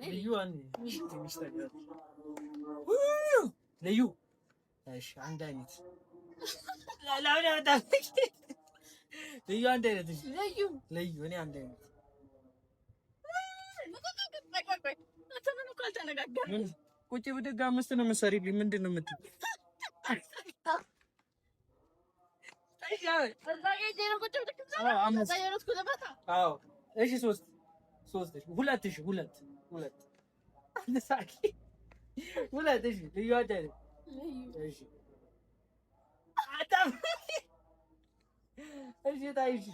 ልዩ ልዩ እሺ አንድ አይነት ልዩ አንድ አይነት ልዩ እኔ አንድ አይነት ቁጭ ብድግ አምስት ነው የምትሰሪልኝ ምንድን ነው የምትይው? እሺ ሶስት ሁለት እሺ ሁለት እሺ ልዩ አንድ አይነት እሺ አጣም እሺ ታይሽ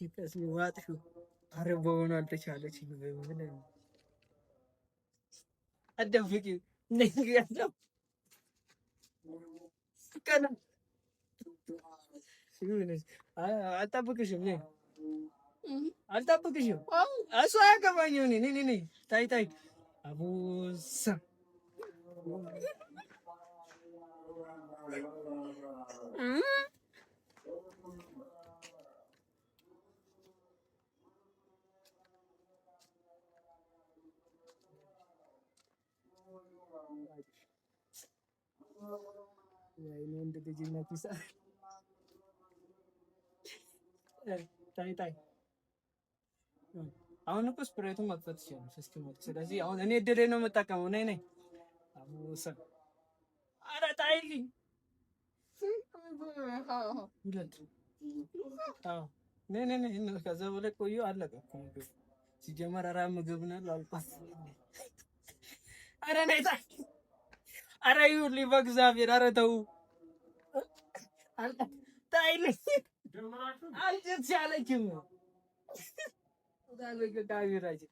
ኪታስ ዋጥሹ አረቦውን አልተቻለች ምን አደፍቂ ነግያለው ከና አልጠብቅሽም እሱ አያገባኝም እኔ ታይ አቡሳ ወይኔ እንደ ልጅነት ይሳል ታይ አሁን እኮ ስፕሬቱን መክፈት ይችላል እስኪሞት። ስለዚህ አሁን እኔ እድሌ ነው የምጠቀመው። ነይ አቡሰ ኧረ ታይልኝ ሁለት ነይ ከዛ በላይ ቆዩ አለቀ እኮ ምግብ ሲጀመር። ኧረ ምግብ ነው አልኳት። ኧረ ነይ ታይ ኧረ ይኸውልኝ በእግዚአብሔር ኧረ ተው ታይልኝ አልቻለችም።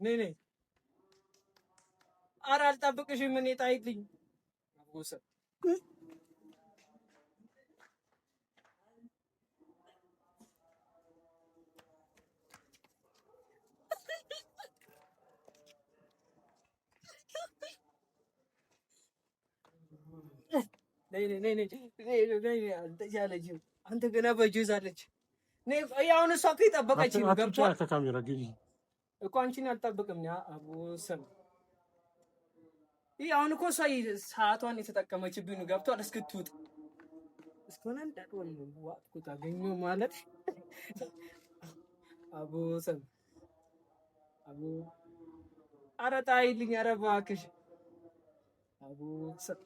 ነይ ኧረ አልጠብቅሽም እኔ ታይልኝ አቡሰ አንተ ገና በጁዛለች አሁን እሷ እኮ የጠበቀችኝ ነው። ገብቶሃል እኮ አንቺን አልጠብቅም። አቡሰም ይሄ አሁን እኮ እሷ ሰዓቷን የተጠቀመችብኝ ነው። ገብቶሃል እስክትውጥ እስከሆነ እንዳትወል ዋጥኩት አገኘሁ ማለት አቡሰም ኧረ ታይልኝ ኧረ እባክሽ አቡሰም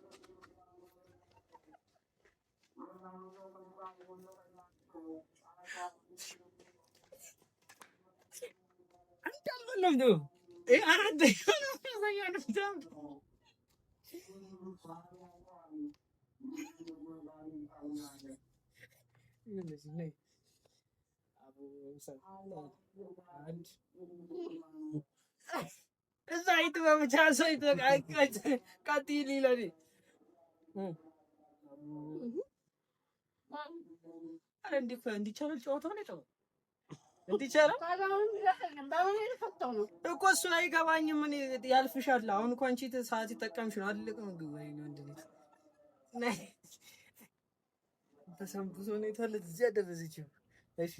አንተ አራት እዛ ብቻ ሰው ቀጥይልኝ ለኔ እንዲቻላል ጨዋታው ነው እንዲቻላል እኮ እሱን አይገባኝም። ምን ያልፍሻል? አሁን እኮ አንቺ ሰዓት ይጠቀምሽ ነው አይደል? ምግብ ወይ ነው እንደዚህ ነይ ተሰምብዞ ነው ታለ እዚያ ደረሰችው። እሺ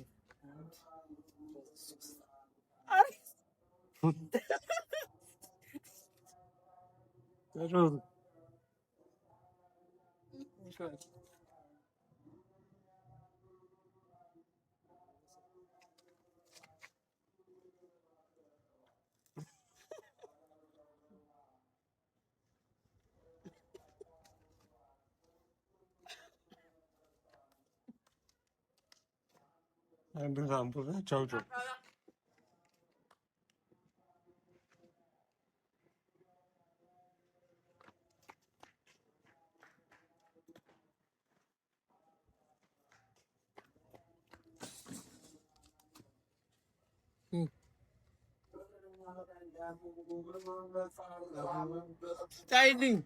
አንዱ ታምቡራ ቻው ታይልኝ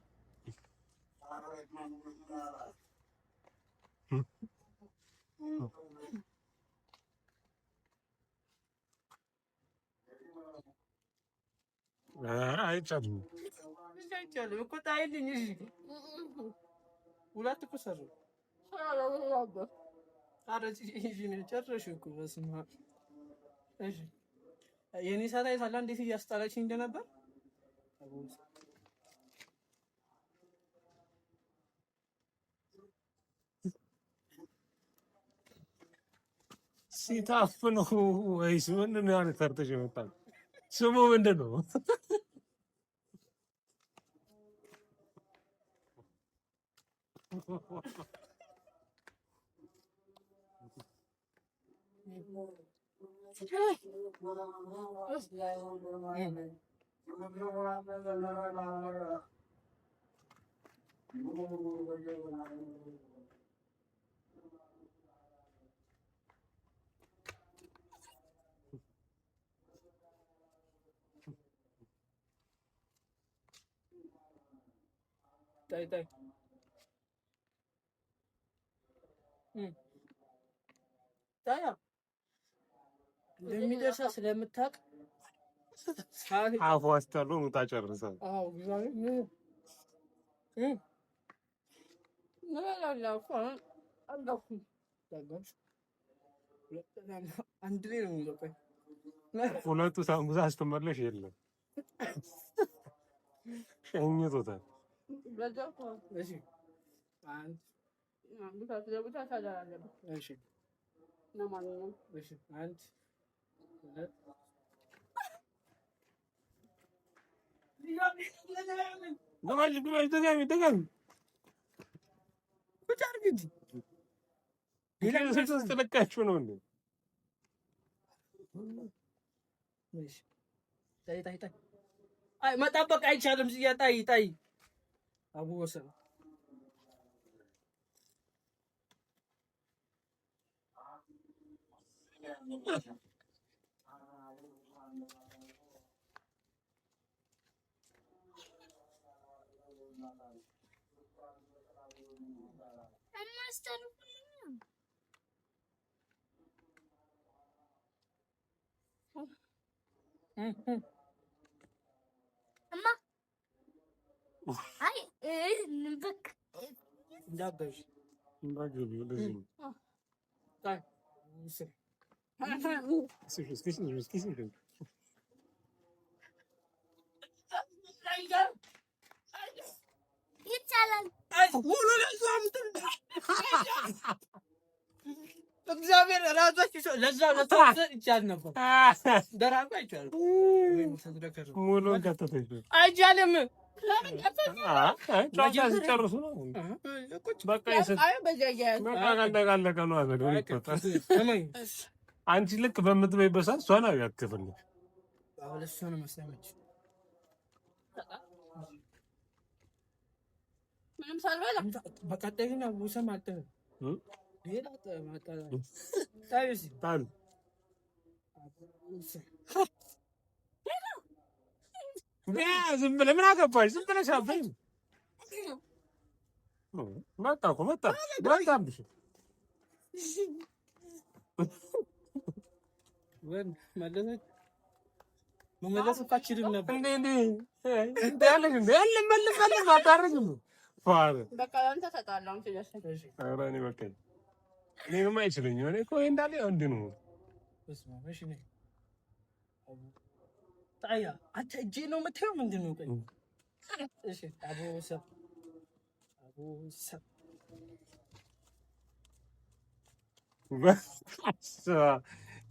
አይቻልም አይቻልም እኮ ታይልኝ። እሺ ሁለት እኮ ሰሩ። ኧረ እሺ ነው ጨረስሽ እኮ በስመ አብ። እሺ የኔ ሰዓት አይታላ እንዴት እያስጣለችኝ እንደነበር ሲታፍኑ ወይስ ምንድን ነው? ያን ተርተሽ የመጣው ስሙ ምንድን ነው? ታይ ታያ ለሚደርሳ ስለምታውቅ አፏ አስታሎ ነው ታጨርሳል። አዎ እግዚአብሔር አንድ ላይ ነው የሚዘቀኝ። ሁለቱ ሳምቡሳ ስትመለሽ የለም ሸኝቶታል። እሺ አንድ እሺ አንድ ሁለት ደጋሚ ቁጭ አድርግ እንጂ ተለቃችሁ ነው እንዴ? እሺ ታይ አይ መጠበቅ አይቻልም። እዚያ ታይ አቡ ወሰን እማ አይ ንብክ እንዳበሽ እንዳገቢ ለዚህ ታይ ይቻላል። እግዚአብሔር ራሳችሁ ሰው ለዛው ይቻል ነበር። ደራቁ አይቻልም። ሙሉ ከተተሽ አይቻልም። ሲጨርሱ ነው በቃ ካለቀ ነው አንቺ ልክ በምትበይበት ሰዓት እሷን ያክፍልሽ ምንም ሳልበላ በቀጣይ ግን አቡሰም አለ ሌላ ታል ዝም ብለህ ምን አገባሽ? ዝም ብለሽ አበይ መጣ እኮ መጣ ብራንታምሽ ወን ማለት መመለስ አትችልም ነበር እንዴ ያለሽ እንዴ ያለ መልም አታረግም ፋር በቃ አንተ ተጣላው ትያለሽ። ኧረ እኔ በቃ እኔማ አይችልኝም። እኔ እኮ እንዳለ እንዴ ነው በስመ አብ። እሺ ነኝ ታያ አንተ እጄ ነው የምትይው ምንድን ነው? ቆይ እሺ አቡሰም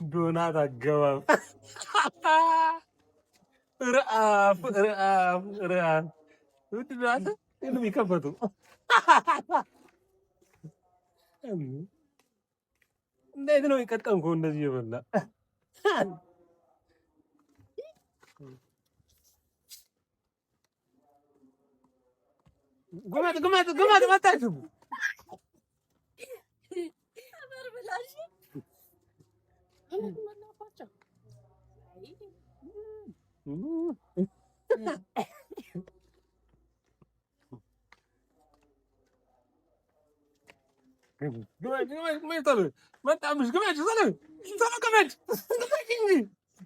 ዶናት አገባብ ርአፍ ውድናት የሚከፈቱ እንዴት ነው የቀጠምከው? እንደዚህ የበላ ግማት መጣችሁ።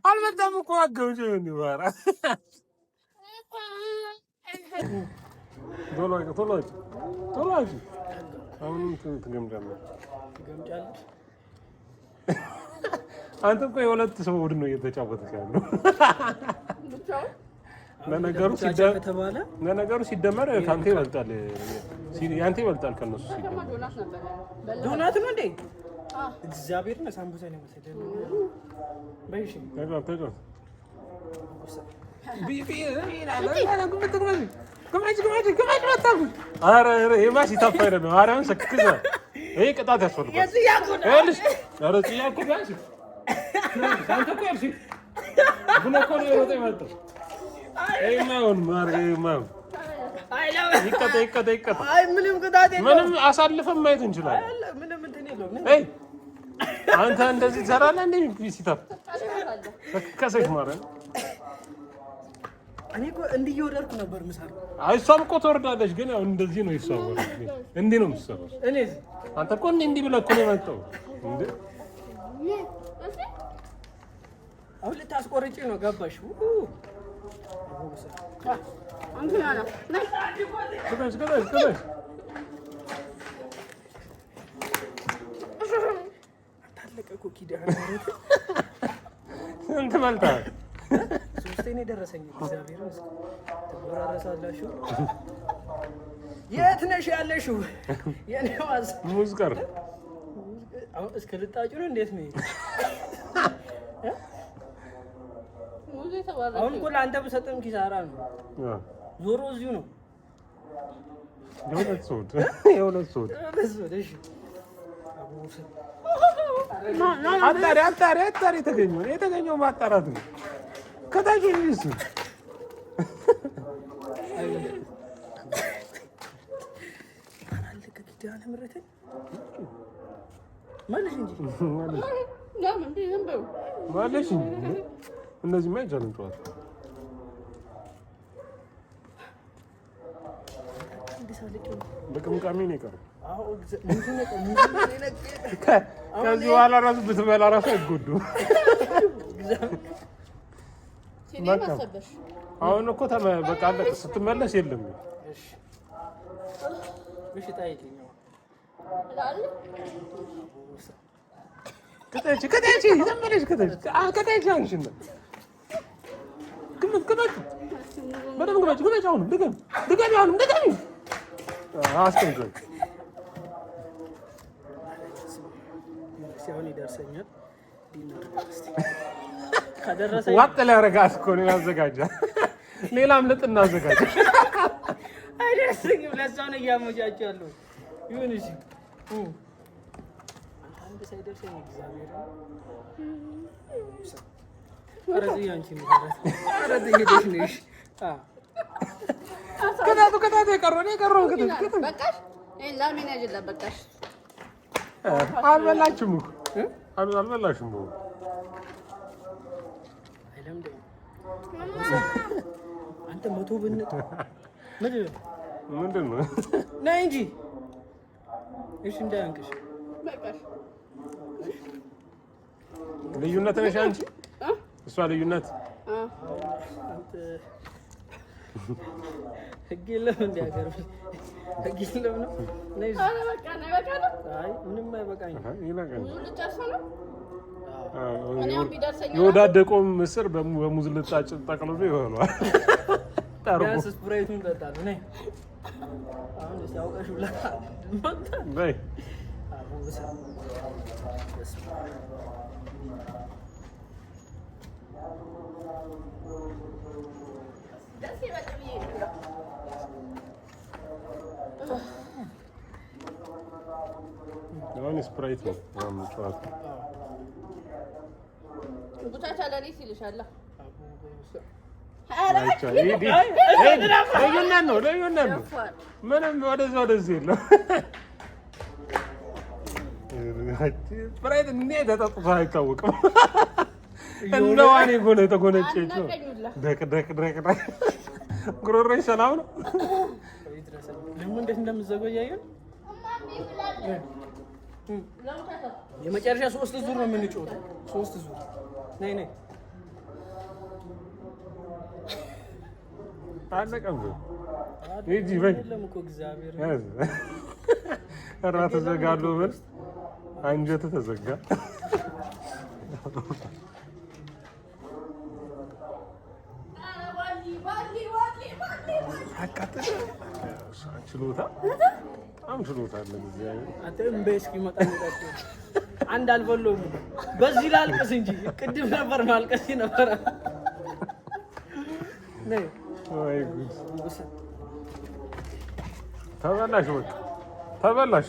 አልመጣም እኮ አገውሽ ቶሎ አሁንም ትገምዳለህ። አንተ እኮ የሁለት ሰው ቡድን ነው እየተጫወተች ያለው። ለነገሩ ሲደመር ከአንተ ይበልጣል፣ ያንተ ይበልጣል ከነሱ ሲደመር። ዶናት ነው እንዴ? እግዚአብሔር ነው ሳምቡሳ ነው መሰለኝ። በይሽ ቅጣት ያስፈልጋል። ምንም አሳልፈን ማየት እንችላለን። አንተ እንደዚህ ትሰራለህ እንዴ? ሲታፍ ከሰይፍ ማለት እኔ እኮ እንዲህ እየወረድኩ ነበር የምሰራው። እሷም እኮ ትወርዳለች፣ ግን ያው እንደዚህ ነው ይሰራው። እንዲህ ነው የምትሰራው። አንተ እኮ እንዲህ ብለህ እኮ ነው የመጣው እንዴ? አሁን ልታስቆርጪ ነው ገባሽ? ታለቀ እኮ ኪዳነ ምህረት እንትን መልታል። ሶስቴ ነው የደረሰኝ። እግዚአብሔርን ትወራረሳላችሁ። የት ነሽ ያለሽው? የኔ ዋዝ ሙዝ ቀር አሁን እስከ ልጣጩ ነው። እንዴት ነው ሙዝ የተባለ? አሁን እኮ ለአንተ ብሰጥም ኪሳራ ነው። ዞሮ እዚሁ ነው። የሁለት ሰው እሺ አጣሪ የተገኘው ማጣራት ነው። ከታች ይሱ አላለቀ ኪዳነ ምህረት ማለት እንጂ ማለት እንጂ እነዚህማ አይቻልም። ጨዋታ በቅምቃሚ ነው የቀረው። ከዚህ በኋላ ራሱ ብትበላ ራሱ አይጎዱም። አሁን እኮ በቃ አለቀ። ስትመለስ የለም። ይደርሰኛል። ዋጥ ሊያደርጋት እኮ ነው ያዘጋጃል። ሌላም ልጥ እናዘጋጅ። አይደርስኝም። ለእሷ ነው እያመቻቸው ያለው። ይሁን እሺ። አንተ ሳይደርሰኝ እግዚአብሔር አረዚህ አንቺ ነው አረዚህ ሄደሽ ነሽ። ከታቱ የቀረው በቃሽ። ላሚና ጀላ በቃሽ። አልበላችሁም እኮ አልበላሽም እኮ አንተ መቶ ብንጥ ምንድን ነው? ነይ እንጂ እሺ፣ እንዳያንቅሽ። በቃሽ። ልዩነት ነሽ አንቺ፣ እሷ ልዩነት። ህግ የለም እንደ ሀገር ህግ የለም ነው። ነይ በቃ ነው። አይ ምንም አይበቃኝም። የወዳደቀውን ምስር በሙዝ ልጣጭ ጠቅልሎ ይሆናል። ቢያንስ ስፕራይቱን ጠጣለሁ። ነይ አሁን ሲያውቀሽ ብላ በይ አሁን ስፕራይት ነው ጨዋታ ልዩነት ነው። ምንም ወደዚህ የለም። ስፕራይት እንዴት ተጠጥቶ አይታወቅም። እንደ ዋኔ ጎነ የተጎነጨችው ጉሮሮሽ ሰላም ነው። ደግሞ እንዴት እንደምትዘገያየን የመጨረሻ 3 ዙር ነው የምንጫወተው። 3 ዙር ነይ አለቀም። ሂጂ በይ። የለም እኮ እግዚአብሔር ኧረ ተዘጋለሁ በል አንጀት ተዘጋ። ችሎታ በጣም ችሎታ አለ። አንተም በስኪ መጣ አንድ አልበሎም። በዚህ ላልቅስ እንጂ ቅድም ነበር ማልቀስ ነበር። ነይ ወይ ጉድ! ተበላሽ በቃ ተበላሽ።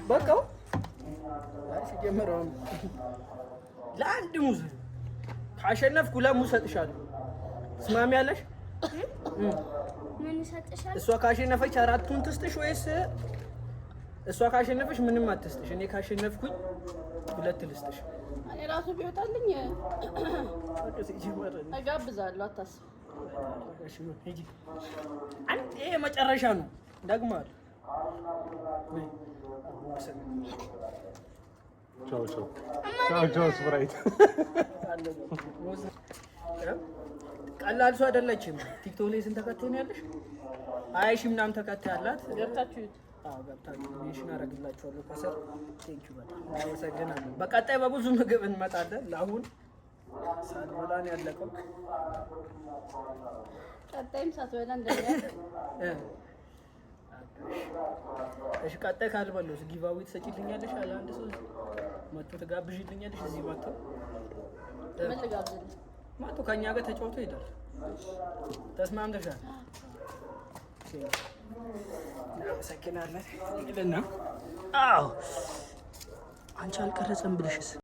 በቃው ሲጀመረው ለአንድ ሙዝ ካሸነፍኩ ለሙዝ ሰጥሻለሁ። ትስማሚያለሽ? ምን ሰጥሻለሁ? እሷ ካሸነፈች አራቱን ትስጥሽ ወይስ እሷ ካሸነፈች ምንም አትስጥሽ? እኔ ካሸነፍኩኝ ሁለት ልስጥሽ። እኔ ራሱ ቢወጣልኝ እጋብዛለሁ። አታስብ። ይሄ መጨረሻ ነው። ደግማል። ቻው ቻው ቻው ቻው። ስፕራይት ቀላል ሰው አይደለችም። ቲክቶክ ላይ ስንት ተከታይ ነው ያለሽ? 20 ሺህ ምናምን ተከታይ አላት። ገብታችሁ ገብታችሁ ሜንሽን አደርግላችኋለሁ ከስር። ቴንኪው በጣም አመሰግናለሁ። በቀጣይ በብዙ ምግብ እንመጣለን። ለአሁን ሳትበላ ነው ያለቀው። ቀጣይም ሳትበላ እንደሚያልቅ እሺ። ቀጣይ ካልበለውስ ጊቫዊ ትሰጪልኛለሽ? አለ አንድ ሰው መጥቶ ትጋብዥልኛለሽ? እዚህ መጥቶ ምን ልጋብዝልህ? መጥቶ ከእኛ ጋር ተጫውቶ ይሄዳል። ተስማምተሻል? እናመሰግናለን። አዎ አንቺ አልቀረጸም ብልሽስ